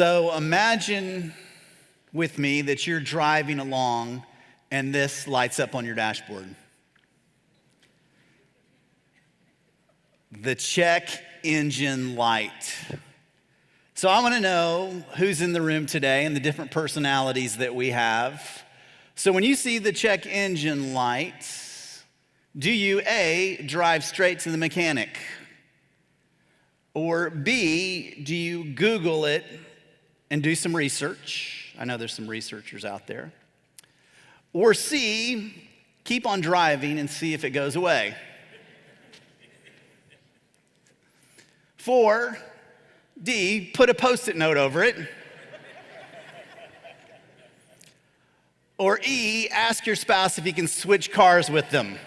So imagine with me that you're driving along and this lights up on your dashboard. The check engine light. So I want to know who's in the room today and the different personalities that we have. So when you see the check engine light, do you A, drive straight to the mechanic? Or B, do you Google it and do some research? I know there's some researchers out there. Or C, keep on driving and see if it goes away. 4, D, put a Post-it note over it. Or E, ask your spouse if you can switch cars with them.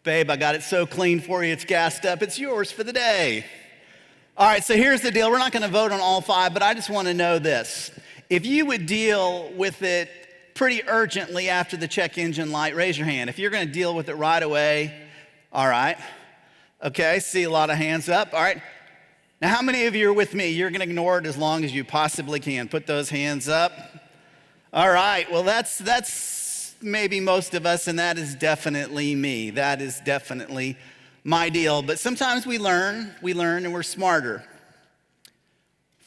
Babe, I got it so clean for you, it's gassed up, it's yours for the day. All right, so here's the deal. We're not gonna vote on all 5, but I just wanna know this. If you would deal with it pretty urgently after the check engine light, raise your hand. If you're gonna deal with it right away, all right. Okay, see a lot of hands up, all right. Now, how many of you are with me? You're gonna ignore it as long as you possibly can. Put those hands up. All right, well, that's maybe most of us, and that is definitely me. That is definitely my deal. But sometimes we learn, and we're smarter.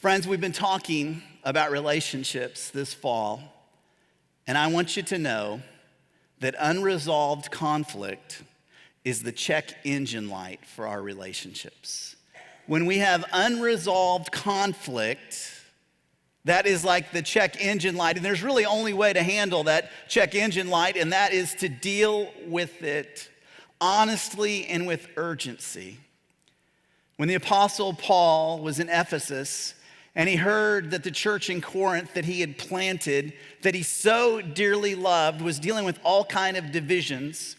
Friends, we've been talking about relationships this fall, and I want you to know that unresolved conflict is the check engine light for our relationships. When we have unresolved conflict, that is like the check engine light, and there's really only way to handle that check engine light, and that is to deal with it honestly and with urgency. When the Apostle Paul was in Ephesus, and he heard that the church in Corinth that he had planted, that he so dearly loved, was dealing with all kind of divisions,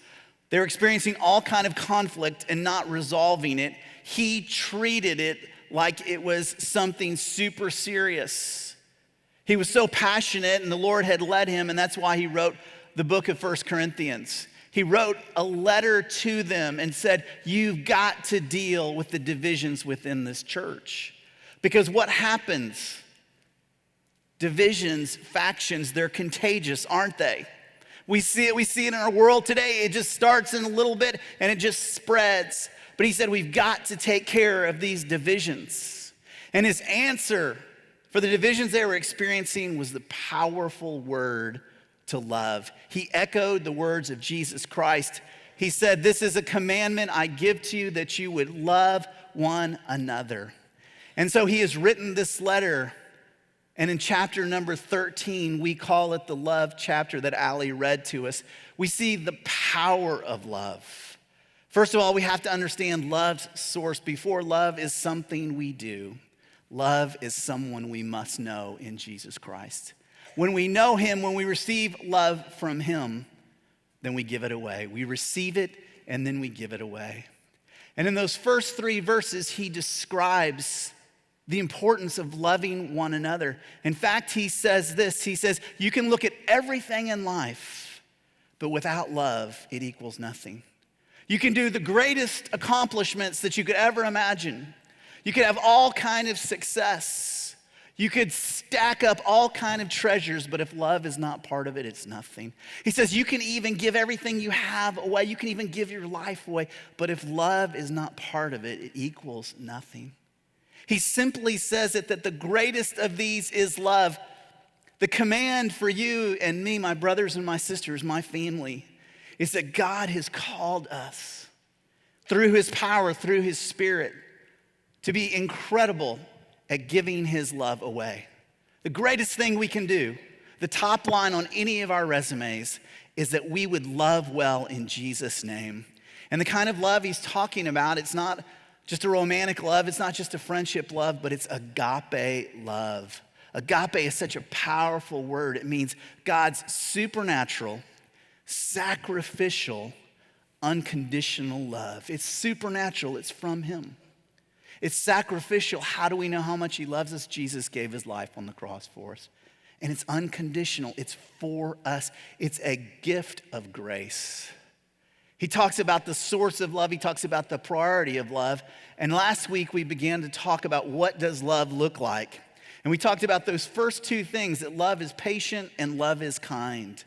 they were experiencing all kind of conflict and not resolving it, he treated it like it was something super serious. He was so passionate, and the Lord had led him, and that's why he wrote the book of 1 Corinthians. He wrote a letter to them and said, you've got to deal with the divisions within this church. Because what happens? Divisions, factions, they're contagious, aren't they? We see it in our world today. It just starts in a little bit and it just spreads. But he said, we've got to take care of these divisions. And his answer for the divisions they were experiencing was the powerful word to love. He echoed the words of Jesus Christ. He said, this is a commandment I give to you, that you would love one another. And so he has written this letter, and in chapter number 13, we call it the love chapter that Ali read to us. We see the power of love. First of all, we have to understand love's source. Before love is something we do, love is someone we must know in Jesus Christ. When we know him, when we receive love from him, then we give it away. We receive it and then we give it away. And in those first 3 verses, he describes the importance of loving one another. In fact, he says this, he says, you can look at everything in life, but without love, it equals nothing. You can do the greatest accomplishments that you could ever imagine. You could have all kind of success. You could stack up all kind of treasures, but if love is not part of it, it's nothing. He says you can even give everything you have away. You can even give your life away, but if love is not part of it, it equals nothing. He simply says it that the greatest of these is love. The command for you and me, my brothers and my sisters, my family, is that God has called us through his power, through his Spirit, to be incredible at giving his love away. The greatest thing we can do, the top line on any of our resumes, is that we would love well in Jesus' name. And the kind of love he's talking about, it's not just a romantic love, it's not just a friendship love, but it's agape love. Agape is such a powerful word. It means God's supernatural, sacrificial, unconditional love. It's supernatural, it's from him. It's sacrificial. How do we know how much he loves us? Jesus gave his life on the cross for us. And it's unconditional. It's for us. It's a gift of grace. He talks about the source of love. He talks about the priority of love. And last week we began to talk about what does love look like. And we talked about those first two things, that love is patient and love is kind.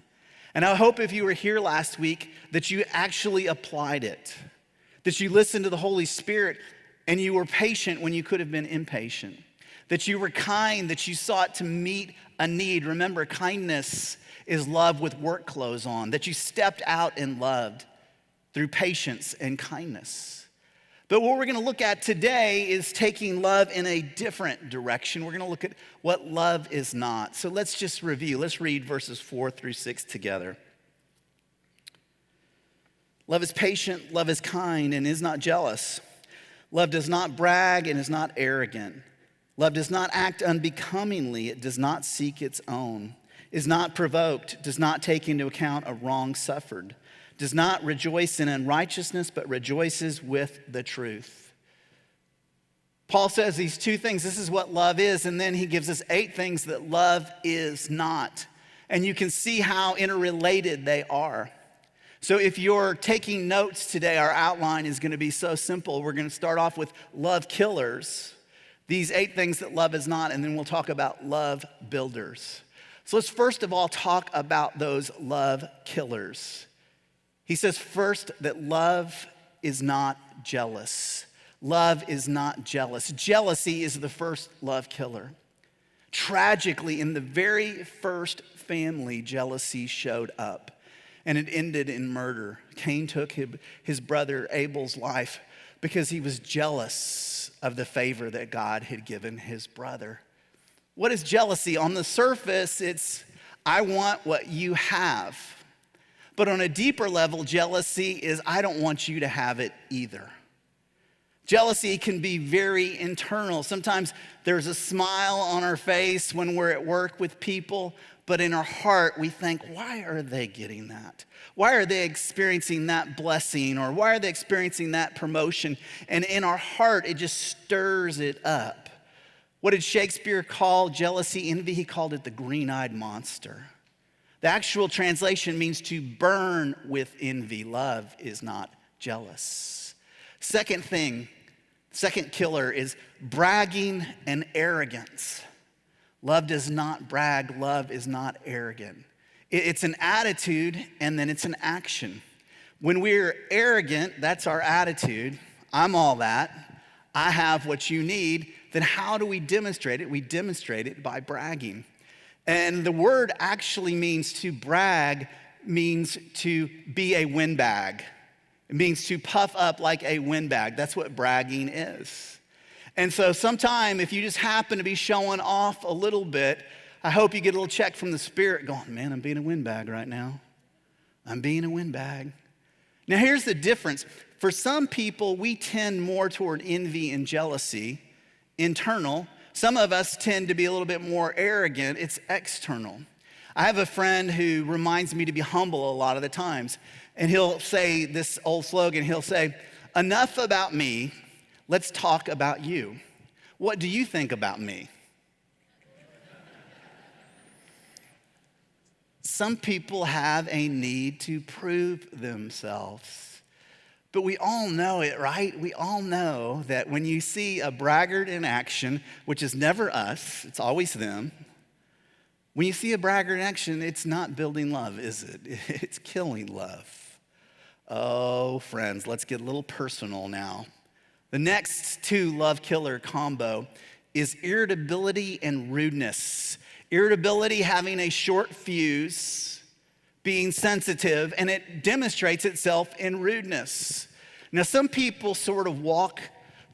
And I hope if you were here last week that you actually applied it, that you listened to the Holy Spirit and you were patient when you could have been impatient, that you were kind, that you sought to meet a need. Remember, kindness is love with work clothes on, that you stepped out and loved through patience and kindness. But what we're going to look at today is taking love in a different direction. We're going to look at what love is not. So let's just review. Let's read verses 4-6 together. Love is patient, love is kind, and is not jealous. Love does not brag and is not arrogant. Love does not act unbecomingly. It does not seek its own, is not provoked, does not take into account a wrong suffered, does not rejoice in unrighteousness, but rejoices with the truth. Paul says these two things. This is what love is, and then he gives us 8 things that love is not. And you can see how interrelated they are. So if you're taking notes today, our outline is going to be so simple. We're going to start off with love killers, these 8 things that love is not, and then we'll talk about love builders. So let's first of all talk about those love killers. He says first that love is not jealous. Love is not jealous. Jealousy is the first love killer. Tragically, in the very first family, jealousy showed up, and it ended in murder. Cain took his brother Abel's life because he was jealous of the favor that God had given his brother. What is jealousy? On the surface, it's, I want what you have. But on a deeper level, jealousy is, I don't want you to have it either. Jealousy can be very internal. Sometimes there's a smile on our face when we're at work with people, but in our heart we think, why are they getting that? Why are they experiencing that blessing? Or why are they experiencing that promotion? And in our heart, it just stirs it up. What did Shakespeare call jealousy, envy? He called it the green-eyed monster. The actual translation means to burn with envy. Love is not jealous. Second killer is bragging and arrogance. Love does not brag. Love is not arrogant. It's an attitude and then it's an action. When we're arrogant, that's our attitude. I'm all that. I have what you need. Then how do we demonstrate it? We demonstrate it by bragging. And the word actually means to brag, means to be a windbag. It means to puff up like a windbag. That's what bragging is. And so sometime if you just happen to be showing off a little bit, I hope you get a little check from the Spirit going, man, I'm being a windbag right now. I'm being a windbag. Now here's the difference. For some people, we tend more toward envy and jealousy, internal. Some of us tend to be a little bit more arrogant. It's external. I have a friend who reminds me to be humble a lot of the times. And he'll say this old slogan. He'll say, enough about me. Let's talk about you. What do you think about me? Some people have a need to prove themselves. But we all know it, right? We all know that when you see a braggart in action, which is never us, it's always them. When you see a braggart in action, it's not building love, is it? It's killing love. Oh, friends, let's get a little personal now. The next 2 love killer combo is irritability and rudeness. Irritability, having a short fuse, being sensitive, and it demonstrates itself in rudeness. Now, some people sort of walk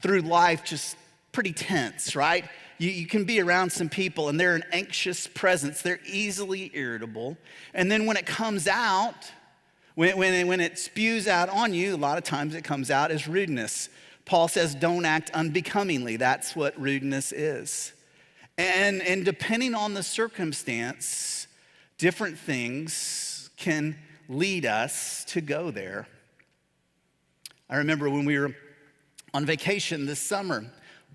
through life just pretty tense, right? You can be around some people and they're an anxious presence. They're easily irritable. And then when it comes out, when it spews out on you, a lot of times it comes out as rudeness. Paul says, don't act unbecomingly. That's what rudeness is. And depending on the circumstance, different things can lead us to go there. I remember when we were on vacation this summer,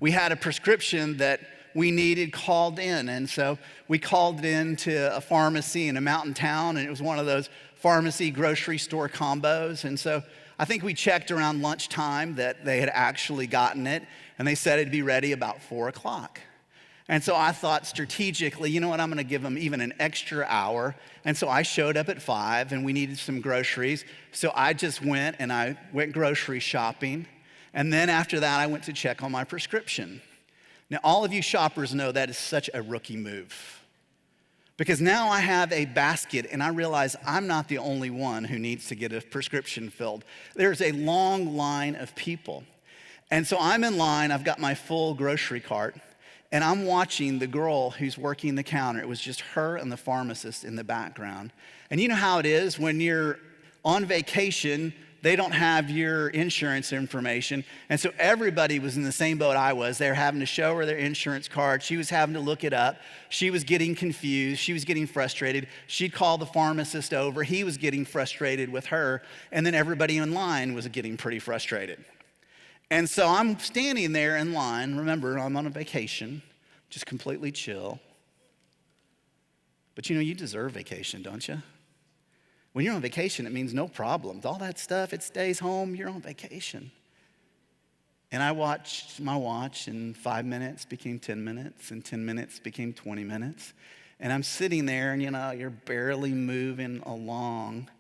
we had a prescription that we needed called in. And so we called it in to a pharmacy in a mountain town, and it was one of those pharmacy grocery store combos. And so I think we checked around lunchtime that they had actually gotten it, and they said it'd be ready about 4 o'clock. And so I thought strategically, you know what, I'm gonna give them even an extra hour. And so I showed up at 5 and we needed some groceries. So I just went and I went grocery shopping. And then after that, I went to check on my prescription. Now, all of you shoppers know that is such a rookie move. Because now I have a basket and I realize I'm not the only one who needs to get a prescription filled. There's a long line of people. And so I'm in line, I've got my full grocery cart. And I'm watching the girl who's working the counter. It was just her and the pharmacist in the background. And you know how it is when you're on vacation, they don't have your insurance information. And so everybody was in the same boat I was. They were having to show her their insurance card. She was having to look it up. She was getting confused. She was getting frustrated. She'd call the pharmacist over. He was getting frustrated with her. And then everybody in line was getting pretty frustrated. And so I'm standing there in line. Remember, I'm on a vacation, just completely chill. But you know, you deserve vacation, don't you? When you're on vacation, it means no problems. All that stuff, it stays home, you're on vacation. And I watched my watch, and 5 minutes became 10 minutes, and 10 minutes became 20 minutes. And I'm sitting there, and you know, you're barely moving along.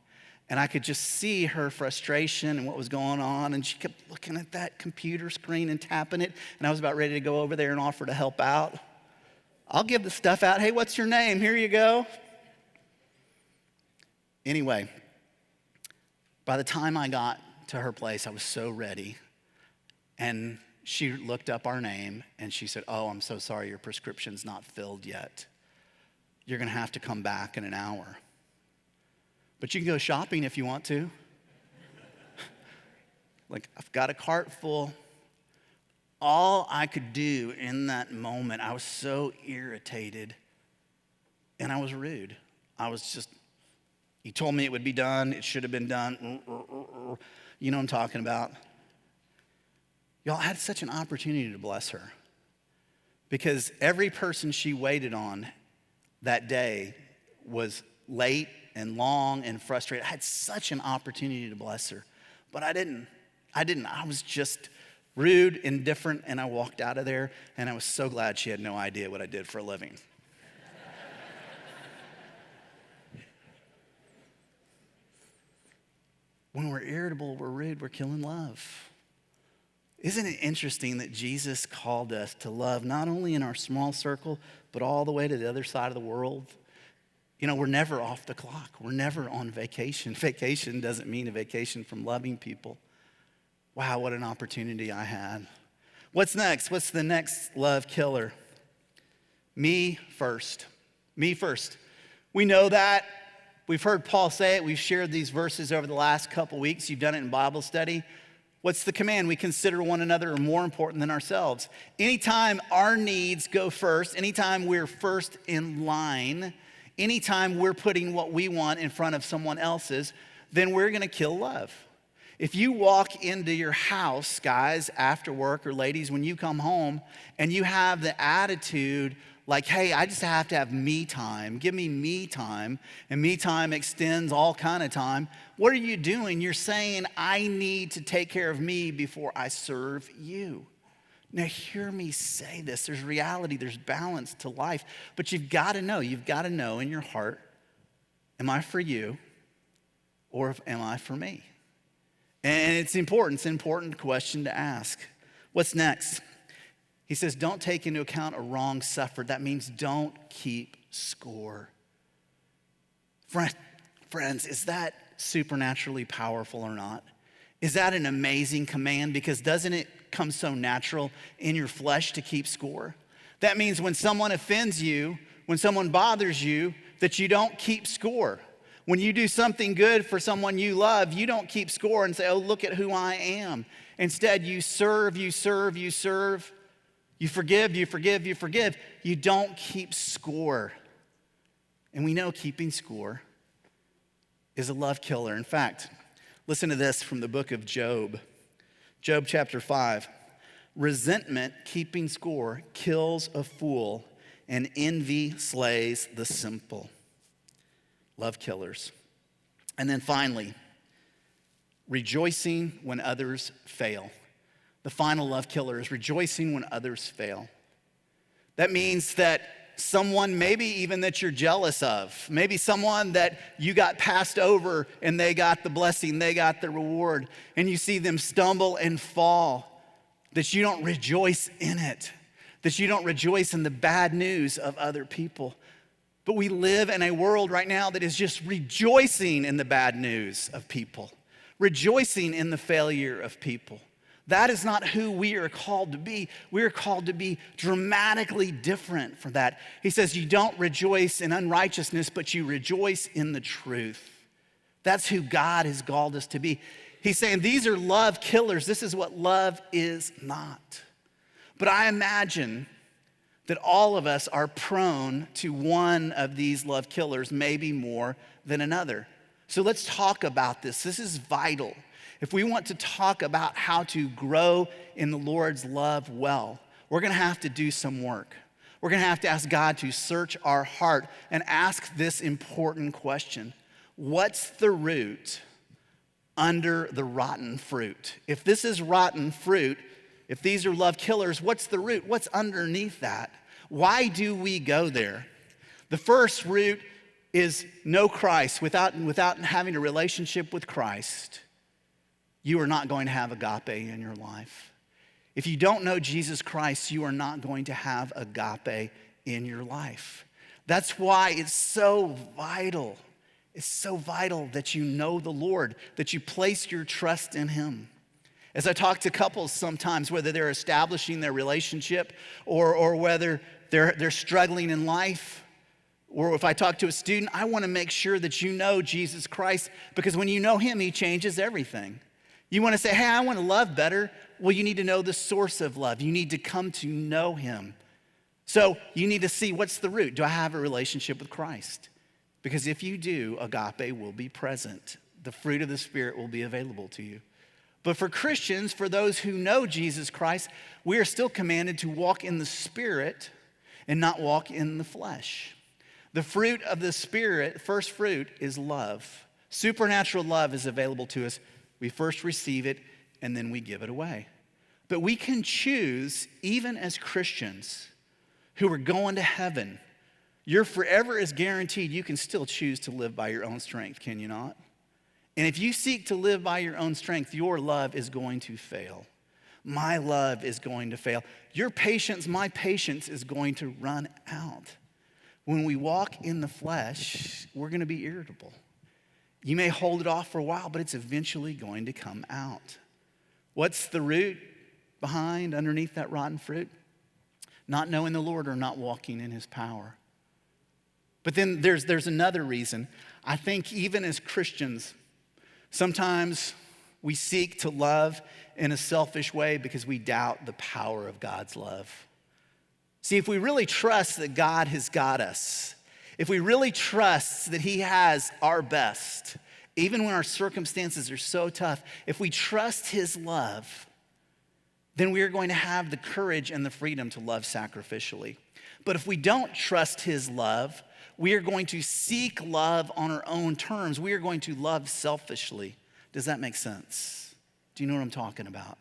And I could just see her frustration and what was going on. And she kept looking at that computer screen and tapping it. And I was about ready to go over there and offer to help out. I'll give the stuff out. Hey, what's your name? Here you go. Anyway, by the time I got to her place, I was so ready. And she looked up our name and she said, "Oh, I'm so sorry, your prescription's not filled yet. You're going to have to come back in an hour. But you can go shopping if you want to." Like, I've got a cart full. All I could do in that moment, I was so irritated and I was rude. I was just, you told me it would be done. It should have been done. You know what I'm talking about. Y'all, I had such an opportunity to bless her because every person she waited on that day was late and long and frustrated. I had such an opportunity to bless her, but I didn't. I was just rude, indifferent, and I walked out of there, and I was so glad she had no idea what I did for a living. When we're irritable, we're rude, we're killing love. Isn't it interesting that Jesus called us to love not only in our small circle, but all the way to the other side of the world? You know, we're never off the clock. We're never on vacation. Vacation doesn't mean a vacation from loving people. Wow, what an opportunity I had. What's next? What's the next love killer? Me first. Me first. We know that. We've heard Paul say it. We've shared these verses over the last couple weeks. You've done it in Bible study. What's the command? We consider one another more important than ourselves. Anytime our needs go first, anytime we're first in line, anytime we're putting what we want in front of someone else's, then we're going to kill love. If you walk into your house, guys, after work, or ladies, when you come home, and you have the attitude like, hey, I just have to have me time. Give me me time. And me time extends all kind of time. What are you doing? You're saying, I need to take care of me before I serve you. Now, hear me say this. There's reality. There's balance to life. But you've got to know in your heart, am I for you or am I for me? And it's important. It's an important question to ask. What's next? He says, don't take into account a wrong suffered. That means don't keep score. Friends, is that supernaturally powerful or not? Is that an amazing command? Because doesn't it come so natural in your flesh to keep score? That means when someone offends you, when someone bothers you, that you don't keep score. When you do something good for someone you love, you don't keep score and say, oh, look at who I am. Instead, you serve, you serve, you serve. You forgive, you forgive, you forgive. You don't keep score. And we know keeping score is a love killer. In fact, listen to this from the book of Job. Job chapter 5. Resentment, keeping score, kills a fool, and envy slays the simple. Love killers. And then finally, rejoicing when others fail. The final love killer is rejoicing when others fail. That means that someone maybe even that you're jealous of, maybe someone that you got passed over and they got the blessing, they got the reward, and you see them stumble and fall, that you don't rejoice in it, that you don't rejoice in the bad news of other people. But we live in a world right now that is just rejoicing in the bad news of people, rejoicing in the failure of people. That is not who we are called to be. We are called to be dramatically different from that. He says, you don't rejoice in unrighteousness, but you rejoice in the truth. That's who God has called us to be. He's saying these are love killers. This is what love is not. But I imagine that all of us are prone to one of these love killers, maybe more than another. So let's talk about this. This is vital. If we want to talk about how to grow in the Lord's love well, we're going to have to do some work. We're going to have to ask God to search our heart and ask this important question. What's the root under the rotten fruit? If this is rotten fruit, if these are love killers, what's the root? What's underneath that? Why do we go there? The first root is no Christ. Without having a relationship with Christ, you are not going to have agape in your life. If you don't know Jesus Christ, you are not going to have agape in your life. That's why it's so vital. It's so vital that you know the Lord, that you place your trust in him. As I talk to couples sometimes, whether they're establishing their relationship or whether they're struggling in life, or if I talk to a student, I want to make sure that you know Jesus Christ, because when you know him, he changes everything. You want to say, hey, I want to love better. Well, you need to know the source of love. You need to come to know him. So you need to see, what's the root? Do I have a relationship with Christ? Because if you do, agape will be present. The fruit of the Spirit will be available to you. But for Christians, for those who know Jesus Christ, we are still commanded to walk in the Spirit and not walk in the flesh. The fruit of the Spirit, first fruit, is love. Supernatural love is available to us. We first receive it, and then we give it away. But we can choose, even as Christians who are going to heaven, your forever is guaranteed. You can still choose to live by your own strength, can you not? And if you seek to live by your own strength, your love is going to fail. My love is going to fail. Your patience, my patience is going to run out. When we walk in the flesh, we're going to be irritable. You may hold it off for a while, but it's eventually going to come out. What's the root behind, underneath that rotten fruit? Not knowing the Lord or not walking in his power. But then there's another reason. I think even as Christians, sometimes we seek to love in a selfish way because we doubt the power of God's love. See, if we really trust that God has got us, if we really trust that he has our best, even when our circumstances are so tough, if we trust his love, then we are going to have the courage and the freedom to love sacrificially. But if we don't trust his love, we are going to seek love on our own terms. We are going to love selfishly. Does that make sense? Do you know what I'm talking about?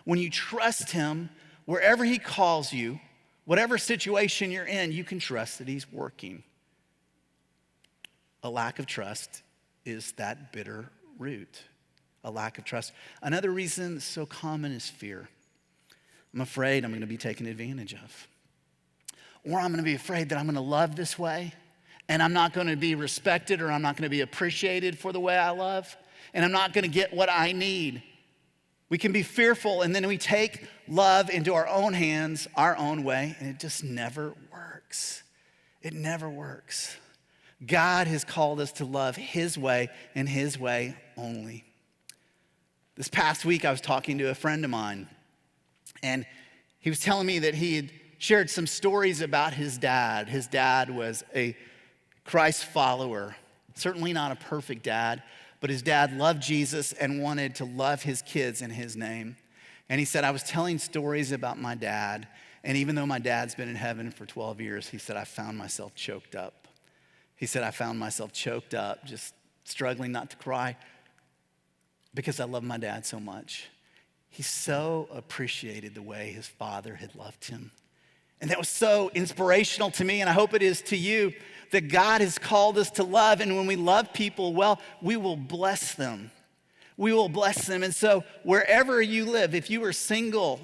When you trust him, wherever he calls you, whatever situation you're in, you can trust that he's working. A lack of trust is that bitter root. A lack of trust. Another reason that's so common is fear. I'm afraid I'm going to be taken advantage of. Or I'm going to be afraid that I'm going to love this way, and I'm not going to be respected, or I'm not going to be appreciated for the way I love, and I'm not going to get what I need. We can be fearful, and then we take love into our own hands, our own way, and it just never works. It never works. God has called us to love his way and his way only. This past week, I was talking to a friend of mine, and he was telling me that he had shared some stories about his dad. His dad was a Christ follower, certainly not a perfect dad, but his dad loved Jesus and wanted to love his kids in his name. And he said, I was telling stories about my dad, and even though my dad's been in heaven for 12 years, he said, I found myself choked up. He said, I found myself choked up, just struggling not to cry. because I love my dad so much. He so appreciated the way his father had loved him. And that was so inspirational to me, and I hope it is to you, that God has called us to love. And when we love people well, we will bless them. We will bless them. And so wherever you live, if you are single,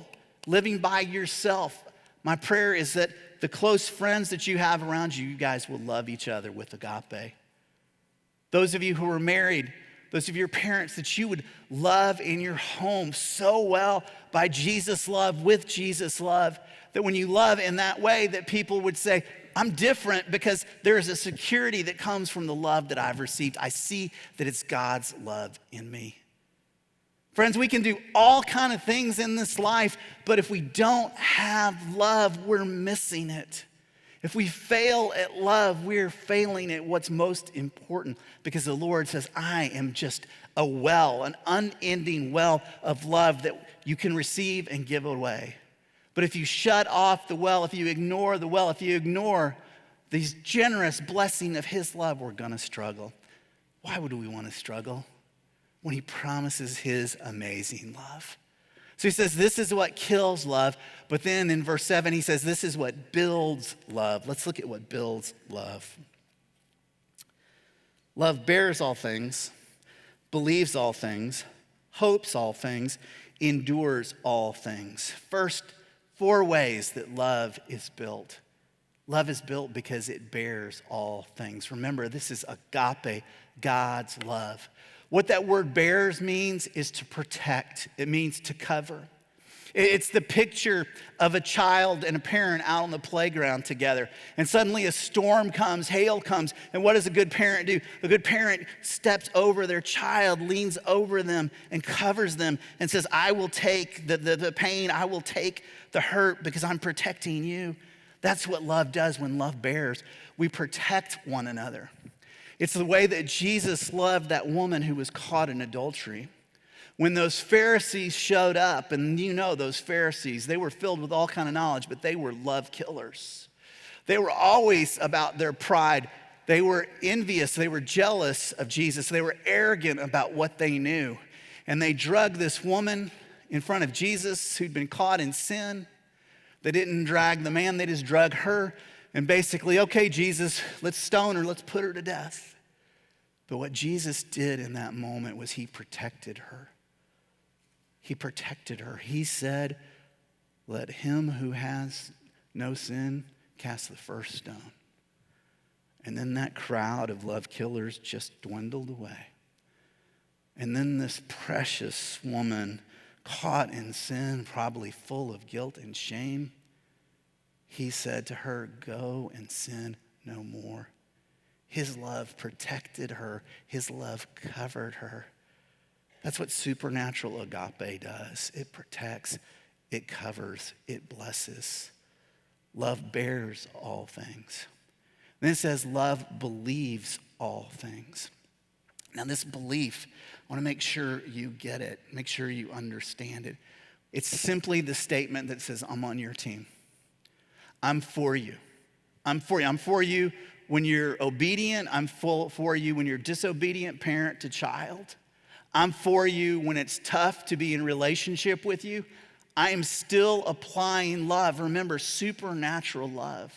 living by yourself, my prayer is that the close friends that you have around you, you guys will love each other with agape. Those of you who are married, those of your parents, that you would love in your home so well by Jesus' love, with Jesus' love, that when you love in that way, that people would say, I'm different because there is a security that comes from the love that I've received. I see that it's God's love in me. Friends, we can do all kind of things in this life, but if we don't have love, we're missing it. If we fail at love, we're failing at what's most important, because the Lord says, I am just a well, an unending well of love that you can receive and give away. But if you shut off the well, if you ignore the well, if you ignore these generous blessing of his love, we're gonna struggle. Why would we wanna struggle when he promises his amazing love? So he says, this is what kills love. But then in verse 7, he says, this is what builds love. Let's look at what builds love. Love bears all things, believes all things, hopes all things, endures all things. First, 4 ways that love is built. Love is built because it bears all things. Remember, this is agape, God's love. What that word bears means is to protect. It means to cover. It's the picture of a child and a parent out on the playground together. And suddenly a storm comes, hail comes. And what does a good parent do? A good parent steps over their child, leans over them and covers them and says, I will take the pain, I will take the hurt because I'm protecting you. That's what love does when love bears. We protect one another. It's the way that Jesus loved that woman who was caught in adultery. When those Pharisees showed up, and you know those Pharisees, they were filled with all kind of knowledge, but they were love killers. They were always about their pride. They were envious. They were jealous of Jesus. They were arrogant about what they knew. And they drugged this woman in front of Jesus who'd been caught in sin. They didn't drag the man, they just drug her. And basically, okay, Jesus, let's stone her, let's put her to death. But what Jesus did in that moment was he protected her. He protected her. He said, let him who has no sin cast the first stone. And then that crowd of love killers just dwindled away. And then this precious woman, caught in sin, probably full of guilt and shame, he said to her, go and sin no more. His love protected her. His love covered her. That's what supernatural agape does. It protects, it covers, it blesses. Love bears all things. Then it says love believes all things. Now this belief, I want to make sure you get it, make sure you understand it. It's simply the statement that says, I'm on your team. I'm for you. I'm for you. I'm for you when you're obedient. I'm for you when you're disobedient, parent to child. I'm for you when it's tough to be in relationship with you. I am still applying love. Remember, supernatural love.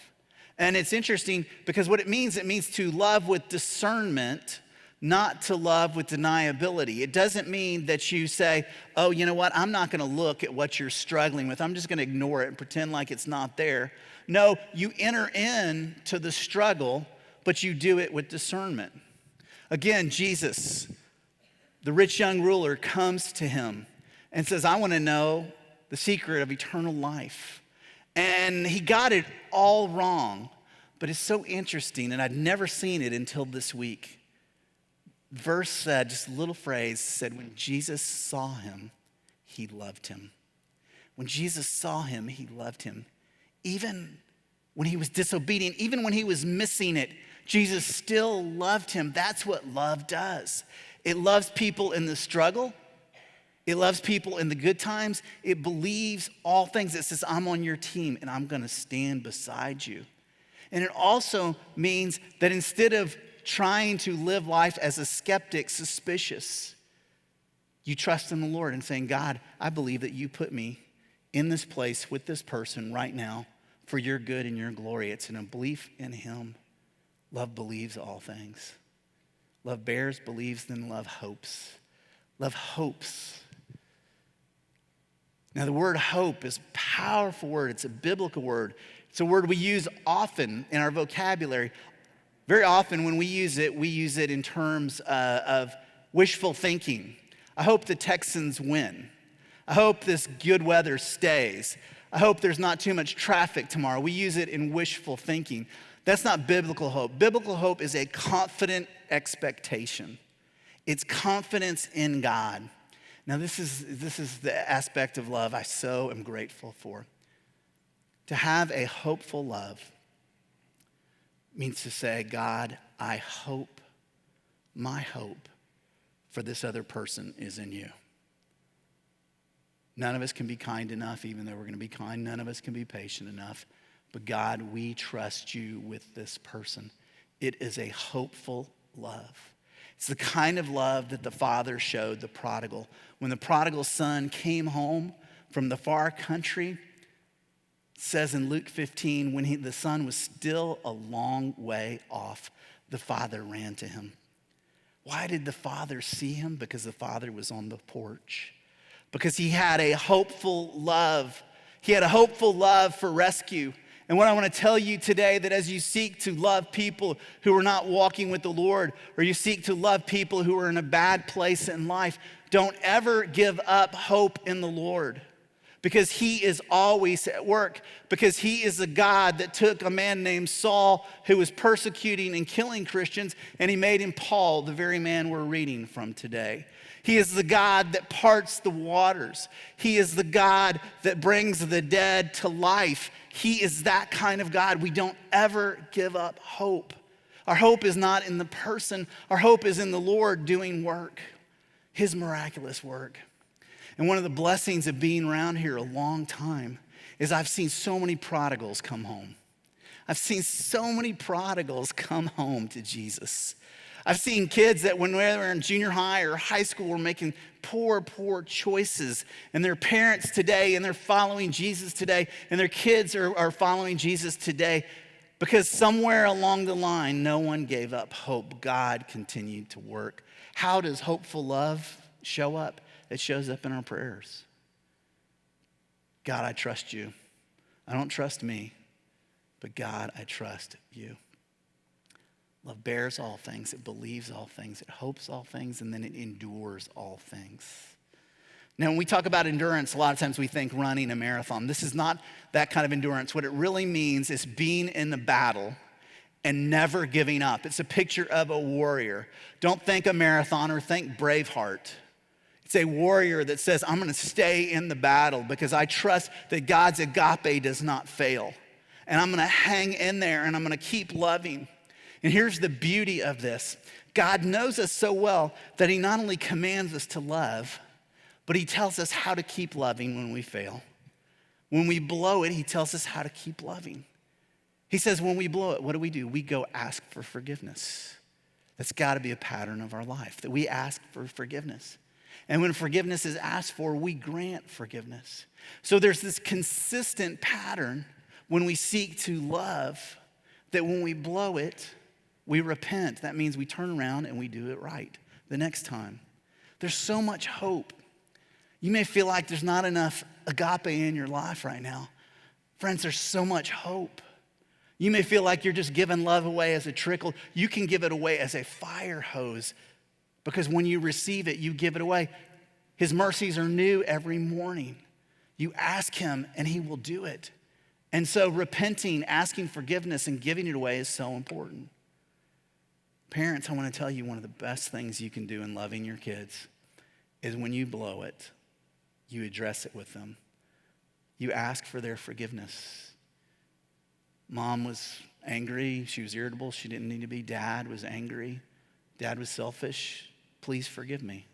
And it's interesting because what it means to love with discernment, not to love with deniability. It doesn't mean that you say, oh, you know what? I'm not going to look at what you're struggling with. I'm just going to ignore it and pretend like it's not there. No, you enter into the struggle, but you do it with discernment. Again, Jesus, the rich young ruler, comes to him and says, I want to know the secret of eternal life. And he got it all wrong, but it's so interesting, and I'd never seen it until this week. Verse said, just a little phrase said, when Jesus saw him, he loved him. When Jesus saw him, he loved him. Even when he was disobedient, even when he was missing it, Jesus still loved him. That's what love does. It loves people in the struggle. It loves people in the good times. It believes all things. It says, I'm on your team and I'm going to stand beside you. And it also means that instead of trying to live life as a skeptic, suspicious, You trust in the Lord and saying, God, I believe that you put me in this place with this person right now for your good and your glory. It's in a belief in him. Love believes all things. Love bears, believes, then love hopes. Love hopes. Now, the word hope is a powerful word. It's a biblical word. It's a word we use often in our vocabulary. Very often when we use it in terms of wishful thinking. I hope the Texans win. I hope this good weather stays. I hope there's not too much traffic tomorrow. We use it in wishful thinking. That's not biblical hope. Biblical hope is a confident expectation. It's confidence in God. Now, this is the aspect of love I so am grateful for. To have a hopeful love means to say, God, I hope, my hope for this other person is in you. None of us can be kind enough, even though we're going to be kind. None of us can be patient enough. But God, we trust you with this person. It is a hopeful love. It's the kind of love that the Father showed the prodigal. When the prodigal son came home from the far country, it says in Luke 15, when the son was still a long way off, the Father ran to him. Why did the Father see him? Because the Father was on the porch. Because he had a hopeful love. He had a hopeful love for rescue. And what I want to tell you today, that as you seek to love people who are not walking with the Lord, or you seek to love people who are in a bad place in life, don't ever give up hope in the Lord. Because he is always at work. Because he is a God that took a man named Saul who was persecuting and killing Christians, and he made him Paul, the very man we're reading from today. He is the God that parts the waters. He is the God that brings the dead to life. He is that kind of God. We don't ever give up hope. Our hope is not in the person. Our hope is in the Lord doing work, his miraculous work. And one of the blessings of being around here a long time is I've seen so many prodigals come home. I've seen so many prodigals come home to Jesus. I've seen kids that when they were in junior high or high school were making poor choices, and their parents today, and they're following Jesus today, and their kids are following Jesus today because somewhere along the line, no one gave up hope. God continued to work. How does hopeful love show up? It shows up in our prayers. God, I trust you. I don't trust me, but God, I trust you. Love bears all things, it believes all things, it hopes all things, and then it endures all things. Now, when we talk about endurance, a lot of times we think running a marathon. This is not that kind of endurance. What it really means is being in the battle and never giving up. It's a picture of a warrior. Don't think a marathoner, think Braveheart. It's a warrior that says, I'm gonna stay in the battle because I trust that God's agape does not fail. And I'm gonna hang in there and I'm gonna keep loving. And here's the beauty of this. God knows us so well that he not only commands us to love, but he tells us how to keep loving when we fail. When we blow it, he tells us how to keep loving. He says when we blow it, what do? We go ask for forgiveness. That's gotta be a pattern of our life, that we ask for forgiveness. And when forgiveness is asked for, we grant forgiveness. So there's this consistent pattern when we seek to love, that when we blow it, we repent. That means we turn around and we do it right the next time. There's so much hope. You may feel like there's not enough agape in your life right now. Friends, there's so much hope. You may feel like you're just giving love away as a trickle. You can give it away as a fire hose, because when you receive it, you give it away. His mercies are new every morning. You ask him and he will do it. And so repenting, asking forgiveness, and giving it away is so important. Parents, I want to tell you one of the best things you can do in loving your kids is when you blow it, you address it with them. You ask for their forgiveness. Mom was angry. She was irritable. She didn't need to be. Dad was angry. Dad was selfish. Please forgive me.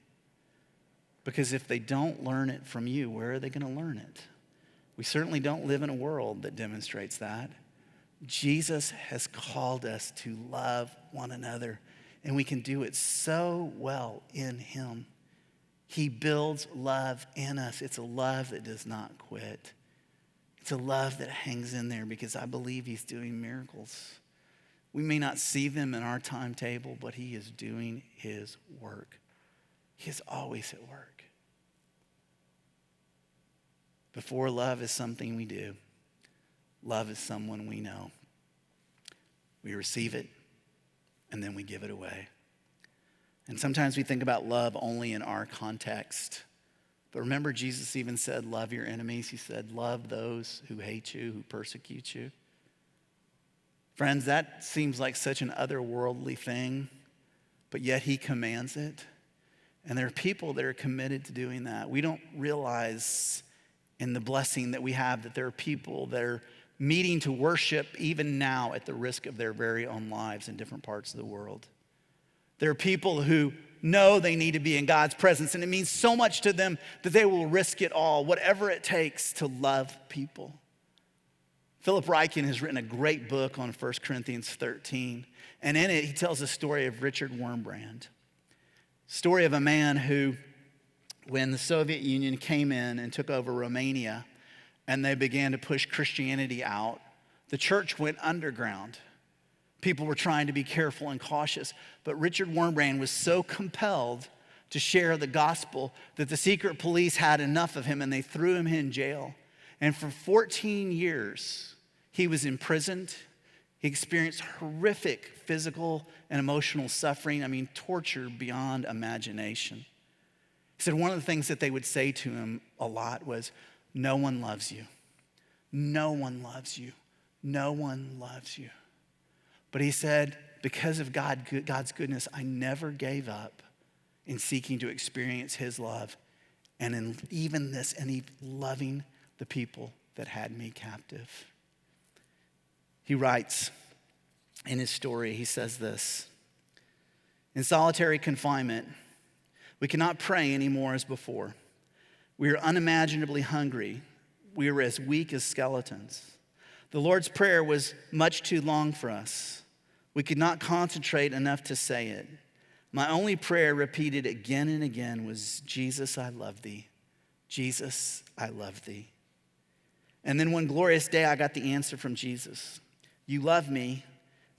Because if they don't learn it from you, where are they going to learn it? We certainly don't live in a world that demonstrates that. Jesus has called us to love one another, and we can do it so well in him. He builds love in us. It's a love that does not quit. It's a love that hangs in there because I believe he's doing miracles. We may not see them in our timetable, but he is doing his work. He is always at work. Before love is something we do, love is someone we know. We receive it, and then we give it away. And sometimes we think about love only in our context. But remember, Jesus even said, love your enemies. He said, love those who hate you, who persecute you. Friends, that seems like such an otherworldly thing, but yet he commands it. And there are people that are committed to doing that. We don't realize in the blessing that we have that there are people that are meeting to worship even now at the risk of their very own lives in different parts of the world. There are people who know they need to be in God's presence, and it means so much to them that they will risk it all, whatever it takes to love people. Philip Ryken has written a great book on 1 Corinthians 13, and in it he tells the story of Richard Wurmbrand. Story of a man who, when the Soviet Union came in and took over Romania and they began to push Christianity out, the church went underground. People were trying to be careful and cautious, but Richard Wurmbrand was so compelled to share the gospel that the secret police had enough of him and they threw him in jail. And for 14 years, he was imprisoned. He experienced horrific physical and emotional suffering. I mean, torture beyond imagination. He said one of the things that they would say to him a lot was, no one loves you. No one loves you. No one loves you. But he said, because of God's goodness, I never gave up in seeking to experience his love. And in even this, and he loving the people that had me captive. He writes in his story, he says this, in solitary confinement, we cannot pray anymore as before. We are unimaginably hungry. We are as weak as skeletons. The Lord's Prayer was much too long for us. We could not concentrate enough to say it. My only prayer, repeated again and again, was, Jesus, I love thee. Jesus, I love thee. And then one glorious day, I got the answer from Jesus. You love me.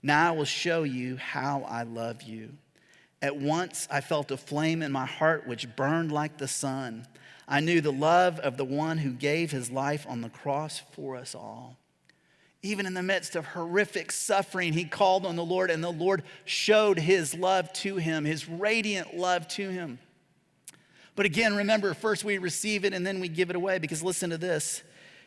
Now I will show you how I love you. At once, I felt a flame in my heart which burned like the sun. I knew the love of the one who gave his life on the cross for us all. Even in the midst of horrific suffering, he called on the Lord, and the Lord showed his love to him, his radiant love to him. But again, remember, first we receive it and then we give it away, because listen to this.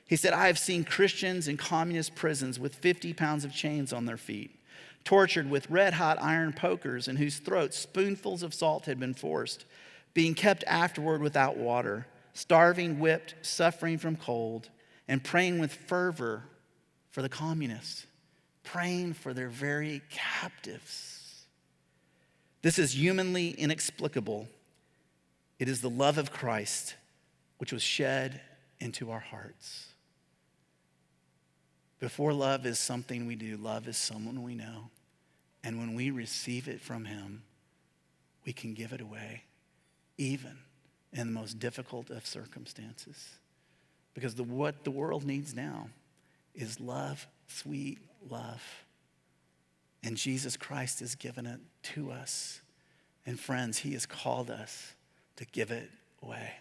He said, I have seen Christians in communist prisons with 50 pounds of chains on their feet, tortured with red-hot iron pokers in whose throats spoonfuls of salt had been forced, being kept afterward without water, starving, whipped, suffering from cold, and praying with fervor for the communists, praying for their very captives. This is humanly inexplicable. It is the love of Christ which was shed into our hearts. Before love is something we do, love is someone we know. And when we receive it from him, we can give it away, even in the most difficult of circumstances. Because what the world needs now is love, sweet love. And Jesus Christ has given it to us. And friends, he has called us to give it away.